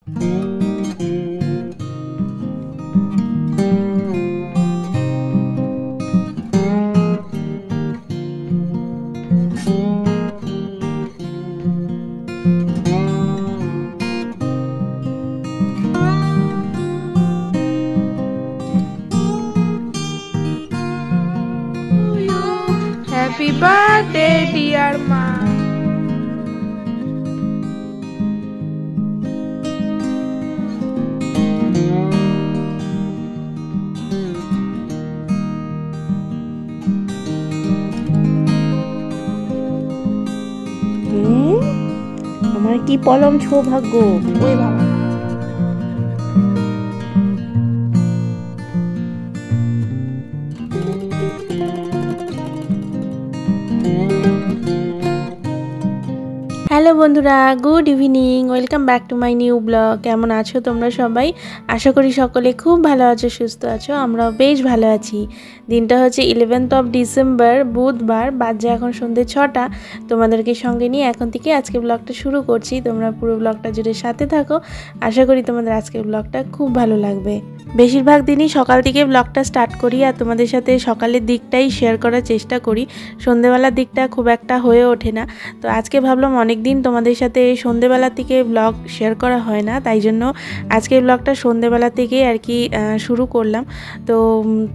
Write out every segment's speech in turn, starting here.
Happy birthday, dear Ma. আমার কি পলম সৌভাগ্য। ওই বাবা, হ্যালো বন্ধুরা, good evening, welcome back to my new blog. কেমন আছো তোমরা সবাই? আশা করি সকলে খুব ভালো আছো, সুস্থ আছো। আমরাও বেশ ভালো আছি। দিনটা হচ্ছে 11th of December, বুধবার। বাজে এখন সন্ধ্যে 6টা। তোমাদেরকে সঙ্গে নিয়ে এখন থেকে আজকে ব্লগটা শুরু করছি। তোমরা পুরো ব্লগটা জুড়ে সাথে থাকো। আশা করি তোমাদের আজকের ব্লগটা খুব ভালো লাগবে। বেশিরভাগ দিনই সকাল থেকে ব্লগটা স্টার্ট করি আর তোমাদের সাথে সকালের দিকটাই শেয়ার করার চেষ্টা করি। সন্ধ্যেবেলার দিকটা খুব একটা হয়ে ওঠে না। তো আজকে ভাবলাম অনেক দিন তোমাদের সাথে সন্ধ্যেবেলা থেকে ব্লগ শেয়ার করা হয় না, তাই জন্য আজকের ব্লগটা সন্ধ্যেবেলা থেকে আর কি শুরু করলাম। তো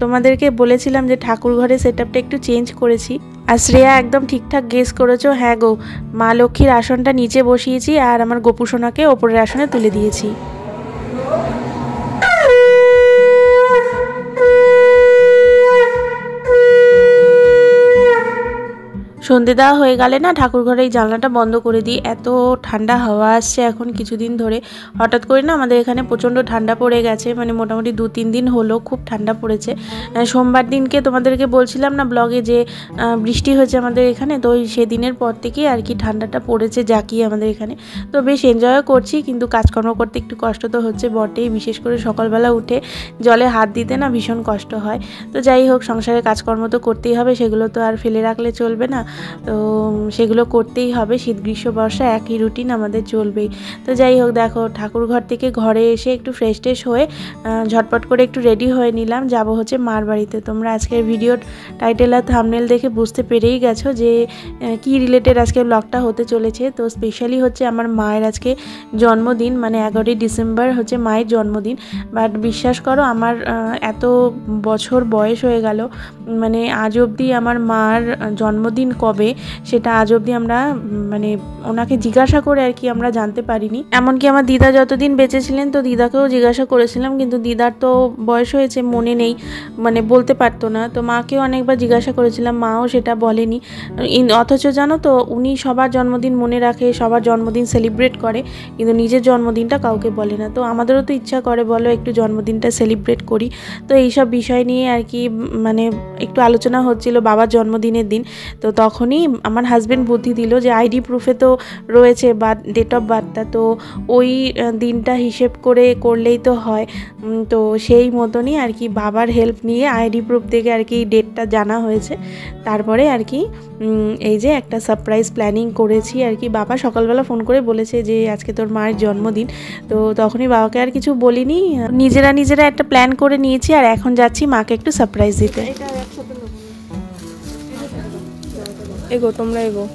তোমাদেরকে বলেছিলাম যে ঠাকুর ঘরে সেটআপটা একটু চেঞ্জ করেছি। আর শ্রেয়া একদম ঠিকঠাক গেস করেছো। হ্যাঁ গো, মা লক্ষ্মীর আসনটা নিচে বসিয়েছি আর আমার গোপুসোনাকে ওপরের আসনে তুলে দিয়েছি। সন্ধে দেওয়া হয়ে গেলে না ঠাকুর ঘরে এই জানলাটা বন্ধ করে দিই। এত ঠান্ডা হাওয়া আসছে এখন কিছুদিন ধরে। হঠাৎ করে না আমাদের এখানে প্রচণ্ড ঠান্ডা পড়ে গেছে, মানে মোটামুটি 2-3 দিন হলো খুব ঠান্ডা পড়েছে। সোমবার দিনকে তোমাদেরকে বলছিলাম না ব্লগে যে বৃষ্টি হয়েছে আমাদের এখানে, তো সেদিনের পর থেকে আর কি ঠান্ডাটা পড়েছে জাঁকিয়ে আমাদের এখানে। তো বেশ এনজয়ও করছি, কিন্তু কাজকর্ম করতে একটু কষ্ট তো হচ্ছে বটেই। বিশেষ করে সকালবেলা উঠে জলে হাত দিতে না ভীষণ কষ্ট হয়। তো যাই হোক, সংসারের কাজকর্ম তো করতেই হবে, সেগুলো তো আর ফেলে রাখলে চলবে না। তো সেগুলো করতেই হবে। শীত গ্রীষ্ম বর্ষা একই রুটিন আমাদের চলবেই। তো যাই হোক, দেখো ঠাকুর ঘর থেকে ঘরে এসে একটু ফ্রেশ ট্রেশ হয়ে ঝটপট করে একটু রেডি হয়ে নিলাম। যাব হচ্ছে মার বাড়িতে। তোমরা আজকের ভিডিওর টাইটেল আর থাম্বনেল দেখে বুঝতে পেরেই গেছো যে কি রিলেটেড আজকে ব্লগটা হতে চলেছে। তো স্পেশালি হচ্ছে আমার মায়ের আজকে জন্মদিন, মানে 11ই ডিসেম্বর হচ্ছে মায়ের জন্মদিন। বাট বিশ্বাস করো, আমার এত বছর বয়স হয়ে গেল, মানে আজ অবধি আমার মার জন্মদিন কবে সেটা আজ অবধি আমরা মানে ওনাকে জিজ্ঞাসা করে আর কি আমরা জানতে পারিনি। এমনকি আমার দিদা যতদিন বেঁচে ছিলেন তো দিদাকেও জিজ্ঞাসা করেছিলাম, কিন্তু দিদার তো বয়স হয়েছে, মনে নেই, মানে বলতে পারতো না। তো মাকেও অনেকবার জিজ্ঞাসা করেছিলাম, মাও সেটা বলেনি। অথচ জানো তো, উনি সবার জন্মদিন মনে রাখে, সবার জন্মদিন সেলিব্রেট করে, কিন্তু নিজের জন্মদিনটা কাউকে বলে না। তো আমাদেরও তো ইচ্ছা করে বলো একটু জন্মদিনটা সেলিব্রেট করি। তো এইসব বিষয় নিয়ে আর কি মানে একটু আলোচনা হচ্ছিল বাবার জন্মদিনের দিন। তো তখনই আমার হাজব্যান্ড বুদ্ধি দিল যে আইডি প্রুফে তো রয়েছে বা ডেট অফ বার্থটা, তো ওই দিনটা হিসেব করে করলেই তো হয়। তো সেই মতনই আর কি বাবার হেল্প নিয়ে আইডি প্রুফ থেকে আর কি ডেটটা জানা হয়েছে। তারপরে আর কি এই যে একটা সারপ্রাইজ প্ল্যানিং করেছি আর কি। বাবা সকালবেলা ফোন করে বলেছে যে আজকে তোর মায়ের জন্মদিন। তো তখনই বাবাকে আর কিছু বলিনি, নিজেরা একটা প্ল্যান করে নিয়েছি। আর এখন যাচ্ছি মাকে একটু সারপ্রাইজ দিতে। এগো তোমরা এগো।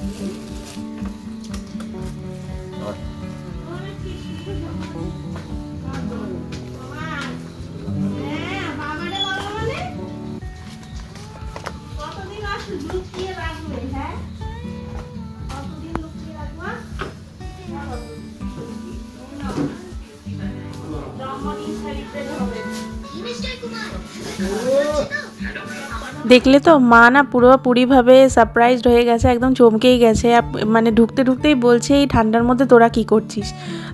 দেখলে তো মা না পুরোপুরিভাবে সারপ্রাইজড হয়ে গেছে, একদম চমকেই গেছে। মানে ঢুকতেই বলছে এই ঠান্ডার মধ্যে তোরা কি করছিস।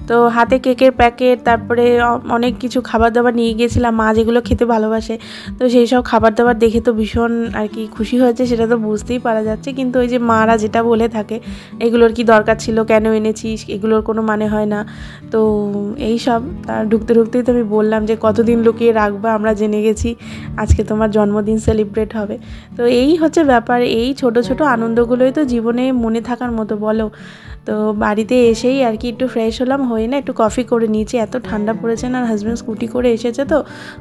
তো হাতে কেকের প্যাকেট, তারপরে অনেক কিছু খাবার দাবার নিয়ে গিয়েছিলাম, মা যেগুলো খেতে ভালোবাসে। তো সেই সব খাবার দাবার দেখে তো ভীষণ আর কি খুশি হয়েছে, সেটা তো বুঝতেই পারা যাচ্ছে। কিন্তু ওই যে মারা যেটা বলে থাকে, এগুলোর কি দরকার ছিল, কেন এনেছিস, এগুলোর কোনো মানে হয় না। তো এই সব তার ঢুকতেই তো আমি বললাম যে কতদিন লুকিয়ে রাখবা, আমরা জেনে গেছি আজকে তোমার জন্মদিন সেলিব্রেট হবে। তো এই হচ্ছে ব্যাপার। এই ছোট ছোট আনন্দগুলোই তো জীবনে মনে থাকার মতো, বলো। তো তো বাড়িতে এসেই আর কি একটু ফ্রেশ হলাম, হয়ে না একটু কফি করে নিয়েছি। এত ঠান্ডা পড়েছে না, হাজব্যান্ড স্কুটি করে এসেছে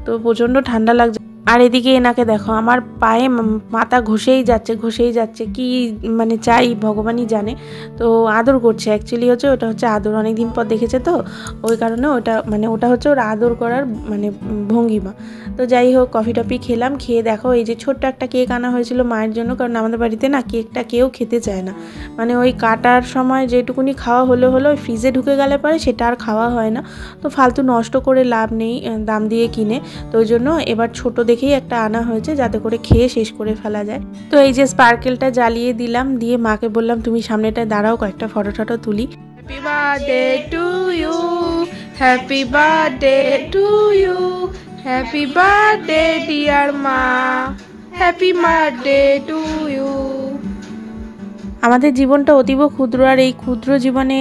তো প্রচণ্ড ঠান্ডা লাগছে। আর এদিকে এনাকে দেখো আমার পায়ে মাথা ঘষেই যাচ্ছে কি মানে চাই ভগবানই জানে। তো আদর করছে, অ্যাকচুয়ালি হচ্ছে ওটা হচ্ছে আদর, অনেক দিন পর দেখেছে তো ওই কারণে ওটা হচ্ছে ওর আদর করার মানে ভঙ্গিমা। তো যাই হোক কফি টফি খেলাম, খেয়ে দেখো এই যে ছোট্ট একটা কেক আনা হয়েছিল মায়ের জন্য, কারণ আমাদের বাড়িতে না কেকটা কেউ খেতে চায় না, মানে ওই কাটার সময় যেটুকুনি খাওয়া হলো ওই ফ্রিজে ঢুকে গেলে পরে সেটা আর খাওয়া হয় না, তো ফালতু নষ্ট করে লাভ নেই দাম দিয়ে কিনে। তো ওই জন্য এবার ছোট দেখেই একটা আনা হয়েছে যাতে করে খেয়ে শেষ করে ফেলা যায়। তো এই যে স্পার্কেলটা জ্বালিয়ে দিলাম, দিয়ে মাকে বললাম তুমি সামনেটায় দাঁড়াও, কয়েকটা ফটো টটো তুলি। Happy birthday to you, happy birthday to you, happy birthday dear মা, হ্যাপি বার্থডে টু ইউ। আমাদের জীবনটা অতীব ক্ষুদ্র, আর এই ক্ষুদ্র জীবনে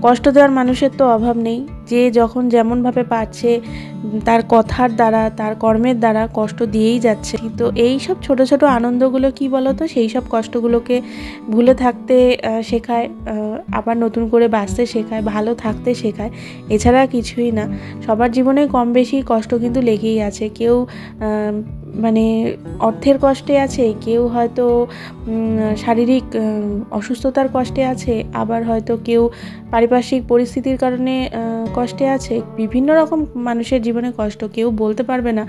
কষ্ট দেওয়ার মানুষের তো অভাব নেই। যে যখন যেমনভাবে পারছে তার কথার দ্বারা তার কর্মের দ্বারা কষ্ট দিয়েই যাচ্ছে। তো এই সব ছোট ছোট আনন্দগুলো কি বলতো, সেই সব কষ্টগুলোকে ভুলে থাকতে শেখায়, আবার নতুন করে বাঁচতে শেখায়, ভালো থাকতে শেখায়, এছাড়া কিছুই না। সবার জীবনে কম বেশি কষ্ট কিন্তু লেগেই আছে। কেউ মানে অর্থের কষ্টে আছে, কেউ হয়তো শারীরিক অসুস্থতার কষ্টে আছে, আবার হয়তো কেউ পারিপার্শ্বিক পরিস্থিতির কারণে কষ্টে আছে। বিভিন্ন রকম মানুষের জীবনে কষ্ট, কেউ বলতে পারবে না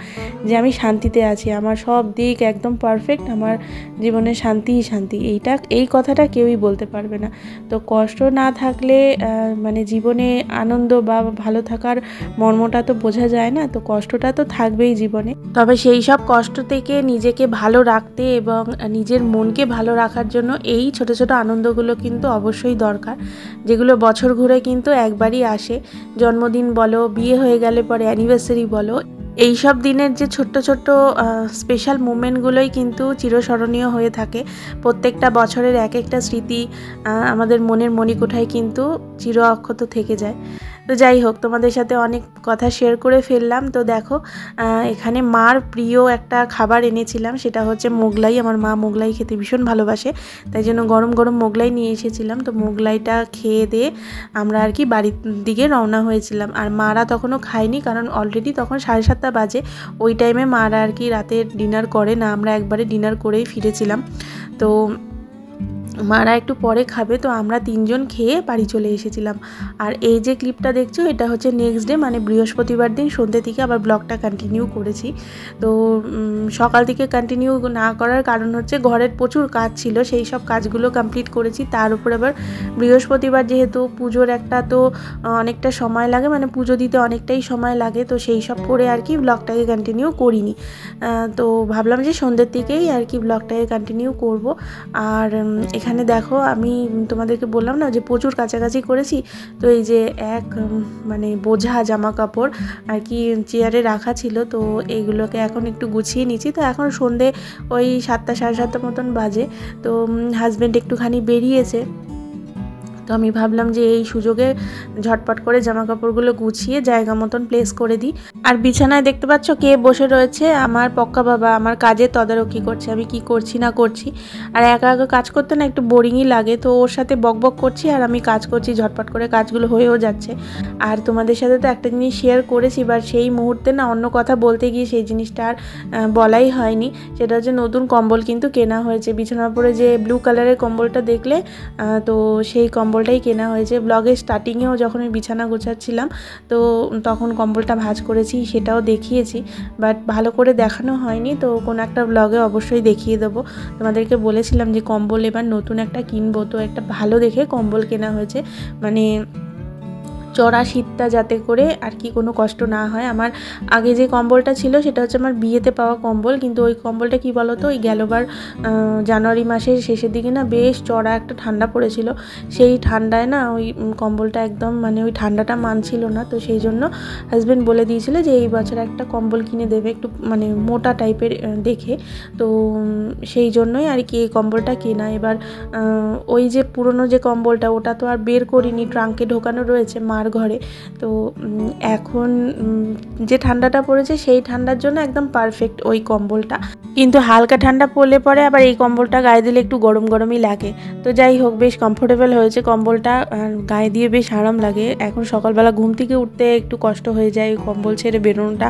যে আমি শান্তিতে আছি, আমার সব দিক একদম পারফেক্ট, আমার জীবনে শান্তিই শান্তি, এই কথাটা কেউই বলতে পারবে না। তো কষ্ট না থাকলে মানে জীবনে আনন্দ বা ভালো থাকার মর্মটা তো বোঝা যায় না, তো কষ্টটা তো থাকবেই জীবনে। তবে সেই সব কষ্ট থেকে নিজেকে ভালো রাখতে এবং নিজের মনকে ভালো রাখার জন্য এই ছোট ছোট আনন্দগুলো কিন্তু অবশ্যই দরকার, যেগুলো বছর ঘুরে কিন্তু একবারই আসে। জন্মদিন বলো, বিয়ে হয়ে গেলে পরে অ্যানিভার্সারি বলো, এই সব দিনের যে ছোট্ট ছোট্ট স্পেশাল মুমেন্টগুলোই কিন্তু চিরস্মরণীয় হয়ে থাকে। প্রত্যেকটা বছরের এক একটা স্মৃতি আমাদের মনের মণিকোঠায় কিন্তু চির অক্ষত থেকে যায়। তো যাই হোক, তোমাদের সাথে অনেক কথা শেয়ার করে ফেললাম। তো দেখো এখানে মার প্রিয় একটা খাবার এনেছিলাম, সেটা হচ্ছে মোগলাই। আমার মা মোগলাই খেতে ভীষণ ভালোবাসে, তাই জন্য গরম গরম মোগলাই নিয়ে এসেছিলাম। তো মোগলাইটা খেয়ে দিয়ে আমরা আর কি বাড়ির দিকে রওনা হয়েছিলাম। আর মারা তখনও খায়নি, কারণ অলরেডি তখন 7:30 বাজে। ওই টাইমে মারা আর কি রাতে ডিনার করে না, আমরা একবারে ডিনার করেই ফিরেছিলাম। তো মারা একটু পরে খাবে, তো আমরা 3 জন খেয়ে বাড়ি চলে এসেছিলাম। আর এই যে ক্লিপটা দেখছো, এটা হচ্ছে নেক্সট ডে, মানে বৃহস্পতিবার দিন সন্ধ্যে থেকে আবার ব্লগটা কন্টিনিউ করেছি। তো সকাল থেকে কন্টিনিউ না করার কারণ হচ্ছে ঘরের প্রচুর কাজ ছিল, সেই সব কাজগুলো কমপ্লিট করেছি। তার উপর আবার বৃহস্পতিবার যেহেতু পুজোর একটা তো অনেকটা সময় লাগে, মানে পুজো দিতে অনেকটাই সময় লাগে, তো সেই সব করে আর কি ব্লগটাকে কন্টিনিউ করিনি। তো ভাবলাম যে সন্ধ্যের দিকেই আর কি ব্লগটাকে কন্টিনিউ করব। আর এখানে দেখো আমি তোমাদেরকে বললাম না যে প্রচুর কাছাকাছি করেছি, তো এই যে মানে বোঝা জামা কাপড় আর কি চেয়ারে রাখা ছিল, তো এইগুলোকে এখন একটু গুছিয়ে নিচ্ছি। তো এখন সন্ধে ওই 7টা 7:30 মতন বাজে। তো হাজব্যান্ড একটুখানি বেরিয়েছে, তো আমি ভাবলাম যে এই সুযোগে ঝটপট করে জামা কাপড়গুলো গুছিয়ে জায়গা মতন প্লেস করে দিই। আর বিছানায় দেখতে পাচ্ছ কে বসে রয়েছে, আমার পক্কা বাবা আমার কাজে তদারকি করছে, আমি কি করছি না করছি। আর একা একা কাজ করতে না একটু বোরিংই লাগে, তো ওর সাথে বকবক করছি আর আমি কাজ করছি, ঝটপট করে কাজগুলো হয়েও যাচ্ছে। আর তোমাদের সাথে তো একটা জিনিস শেয়ার করেছি, বা সেই মুহূর্তে না অন্য কথা বলতে গিয়ে সেই জিনিসটা আর বলাই হয়নি। সেটা হচ্ছে নতুন কম্বল কিন্তু কেনা হয়েছে। বিছানার উপরে যে ব্লু কালারের কম্বলটা দেখলে, তো সেই কম্বলটাই কেনা হয়েছে। ব্লগের স্টার্টিংয়েও যখন আমি বিছানা গোছাচ্ছিলাম তো তখন কম্বলটা ভাঁজ করেছি, সেটাও দেখিয়েছি, বাট ভালো করে দেখানো হয়নি। তো কোনো একটা ব্লগে অবশ্যই দেখিয়ে দেবো। তোমাদেরকে বলেছিলাম যে কম্বল এবার নতুন একটা কিনবো, তো একটা ভালো দেখে কম্বল কেনা হয়েছে, মানে চড়া শীতটা যাতে করে আর কি কোনো কষ্ট না হয়। আমার আগে যে কম্বলটা ছিল সেটা হচ্ছে আমার বিয়েতে পাওয়া কম্বল, কিন্তু ওই কম্বলটা কি বলো তো, ওই গেলবার জানুয়ারি মাসের শেষের দিকে না বেশ চড়া একটা ঠান্ডা পড়েছিল, সেই ঠান্ডায় না ওই কম্বলটা একদম মানে ওই ঠান্ডাটা মানছিল না। তো সেই জন্য হাজব্যান্ড বলে দিয়েছিল যে এই বছর একটা কম্বল কিনে দেবে, একটু মানে মোটা টাইপের দেখে। তো সেই জন্যই আর কি এই কম্বলটা কেনা। এবার ওই যে পুরনো যে কম্বলটা ওটা তো আর বের করিনি, ট্রাঙ্কে ঢোকানো রয়েছে, মার মার ঘরে। তো এখন যে ঠান্ডাটা পড়েছে সেই ঠান্ডার জন্য একদম পারফেক্ট ওই কম্বলটা, কিন্তু হালকা ঠান্ডা পড়লে পরে আবার এই কম্বলটা গায়ে দিলে একটু গরম গরমই লাগে। তো যাই হোক, বেশ কমফোর্টেবল হয়েছে কম্বলটা, গায়ে দিয়ে বেশ আরাম লাগে। এখন সকালবেলা ঘুম থেকে উঠতে একটু কষ্ট হয়ে যায়, কম্বল ছেড়ে বেরোনোটা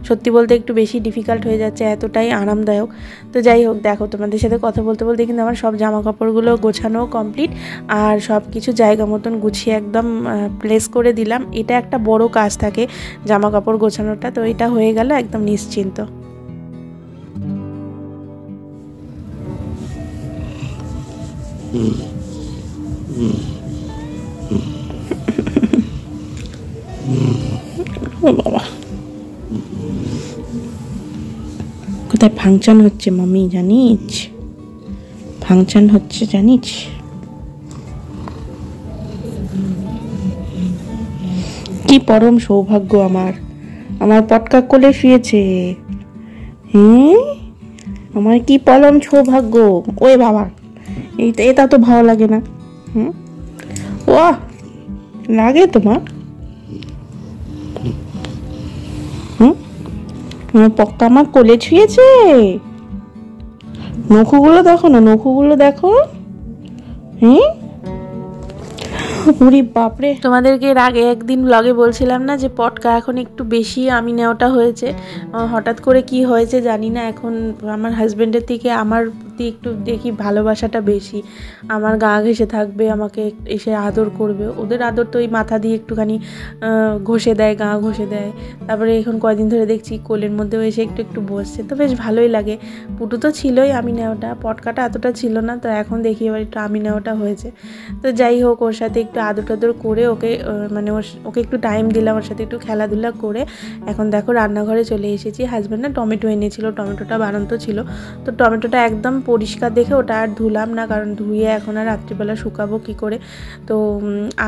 সত্যি বলতে একটু বেশি ডিফিকাল্ট হয়ে যাচ্ছে, এতটাই আরামদায়ক। তো যাই হোক, দেখো তোমাদের সাথে কথা বলতে বলতে কিন্তু আমার সব জামা কাপড়গুলো গোছানো কমপ্লিট, আর সব কিছু জায়গা মতন গুছিয়ে একদম প্লেস করে দিলাম। এটা একটা বড় কাজ থাকে জামা কাপড় গোছানোটা, তো এটা হয়ে গেল একদম নিশ্চিন্ত। বাবা, কোথায় ফাংশন হচ্ছে মামি জানিস? ফাংশন হচ্ছে জানিস? কি পরম সৌভাগ্য আমার, আমার পটকা কোলে শুয়েছে। আমার কি পরম সৌভাগ্য। ওই বাবা, এটা তো ভালো লাগে না। ও লাগে তোমার? আমার পক্কা আমার কোলে ছুঁয়েছে। নখগুলো দেখো না, নখগুলো দেখো। বাপরে, তোমাদেরকে এর আগে একদিন ব্লগে বলছিলাম না যে পটকা এখন একটু বেশি আমি নেওয়াটা হয়েছে। হঠাৎ করে কি হয়েছে জানি না, এখন আমার হাজব্যান্ডের থেকে আমার প্রতি একটু দেখি ভালোবাসাটা বেশি। আমার গা ঘেঁষে থাকবে, আমাকে এসে আদর করবে। ওদের আদর তো ওই মাথা দিয়ে একটুখানি ঘষে দেয়, গা ঘষে দেয়। তারপরে এখন কয়দিন ধরে দেখছি কোলের মধ্যেও এসে একটু একটু বসছে, তো বেশ ভালোই লাগে। পুটু তো ছিলই আমি নেওয়াটা, পটকাটা এতটা ছিল না, তো এখন দেখি এবার একটু আমি নেওয়াটা হয়েছে। তো যাই হোক, ওর সাথে একটু আদর টাদর করে ওকে একটু টাইম দিলাম, ওর সাথে একটু খেলাধুলা করে এখন দেখো রান্নাঘরে চলে এসেছি। হাজব্যান্ড না টমেটো এনেছিল, টমেটোটা বানানো ছিল, তো টমেটোটা একদম পরিষ্কার দেখে ওটা আর ধুলাম না, কারণ ধুয়ে এখন আর রাত্রিবেলা শুকাবো কি করে। তো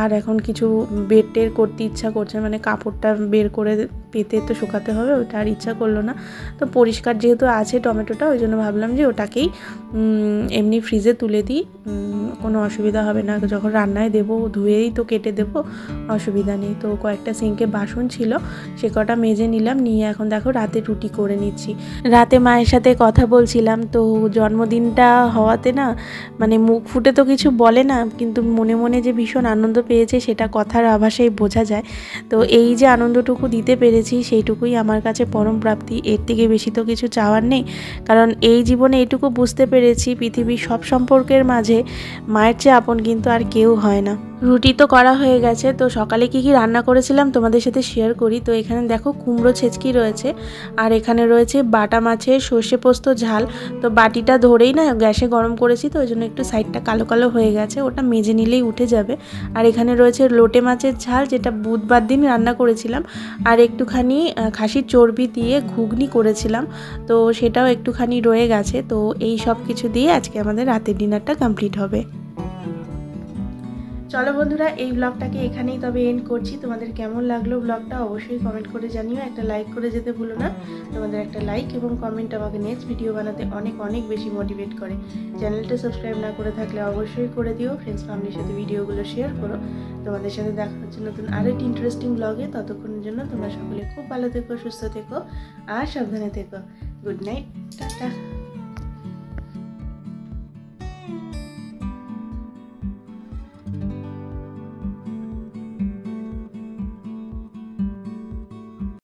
আর এখন কিছু বের টের করতে ইচ্ছা করছে, মানে কাপড়টা বের করে পেতে তো শুকাতে হবে, ওটা আর ইচ্ছা করলো না। তো পরিষ্কার যেহেতু আছে টমেটোটা, ওই জন্য ভাবলাম যে ওটাকেই এমনি ফ্রিজে তুলে দিই, কোনো অসুবিধা হবে না, যখন রান্নায় দেবো ধুয়েই তো কেটে দেবো, অসুবিধা নেই। তো কয়েকটা সিঙ্কে বাসন ছিল, সে কটা মেজে নিলাম, নিয়ে এখন দেখো রাতে রুটি করে নিচ্ছি। রাতে মায়ের সাথে কথা বলছিলাম, তো জন্মদিনটা হওয়াতে না, মানে মুখ ফুটে তো কিছু বলে না, কিন্তু মনে মনে যে ভীষণ আনন্দ পেয়েছে সেটা কথার আভাসেই বোঝা যায়। তো এই যে আনন্দটুকু দিতে পেরেছি সেইটুকুই আমার কাছে পরম প্রাপ্তি, এর থেকে বেশি তো কিছু চাওয়ার নেই। কারণ এই জীবনে এইটুকু বুঝতে পেরেছি, পৃথিবীর সব সম্পর্কের মাঝে মায়ের চেয়ে আপন কিন্তু আর কেউ হয় না। রুটি তো করা হয়ে গেছে, তো সকালে কি রান্না করেছিলাম তোমাদের সাথে শেয়ার করি। তো এখানে দেখো কুমড়ো ছেচকি রয়েছে, আর এখানে রয়েছে বাটা মাছের সর্ষে পোস্ত ঝাল। তো বাটিটা ধরেই না গ্যাসে গরম করেছি, তো ওই জন্য একটু সাইডটা কালো কালো হয়ে গেছে, ওটা মেজে নিলেই উঠে যাবে। আর এখানে রয়েছে লোটে মাছের ঝাল, যেটা বুধবার দিন রান্না করেছিলাম, আর একটুখানি খাসির চর্বি দিয়ে ঘুগনি করেছিলাম, তো সেটাও একটুখানি রয়ে গেছে। তো এই সব কিছু দিয়ে আজকে আমাদের রাতের ডিনারটা কমপ্লিট হবে। চলো বন্ধুরা, এই ব্লগটাকে এখানেই তবে এন্ড করছি। তোমাদের কেমন লাগলো ব্লগটা অবশ্যই কমেন্ট করে জানিও, একটা লাইক করে যেতে ভুলো না। তোমাদের একটা লাইক এবং কমেন্ট আমাকে নেক্সট ভিডিও বানাতে অনেক অনেক বেশি মোটিভেট করে। চ্যানেলটা সাবস্ক্রাইব না করে থাকলে অবশ্যই করে দিও, ফ্রেন্ডস ফ্যামিলির সাথে ভিডিওগুলো শেয়ার করো। তোমাদের সাথে দেখা হচ্ছে নতুন আরেকটি ইন্টারেস্টিং ব্লগে। ততক্ষণের জন্য তোমরা সকলে খুব ভালো থেকো, সুস্থ থেকো আর সাবধানে থেকো। Good night, tata.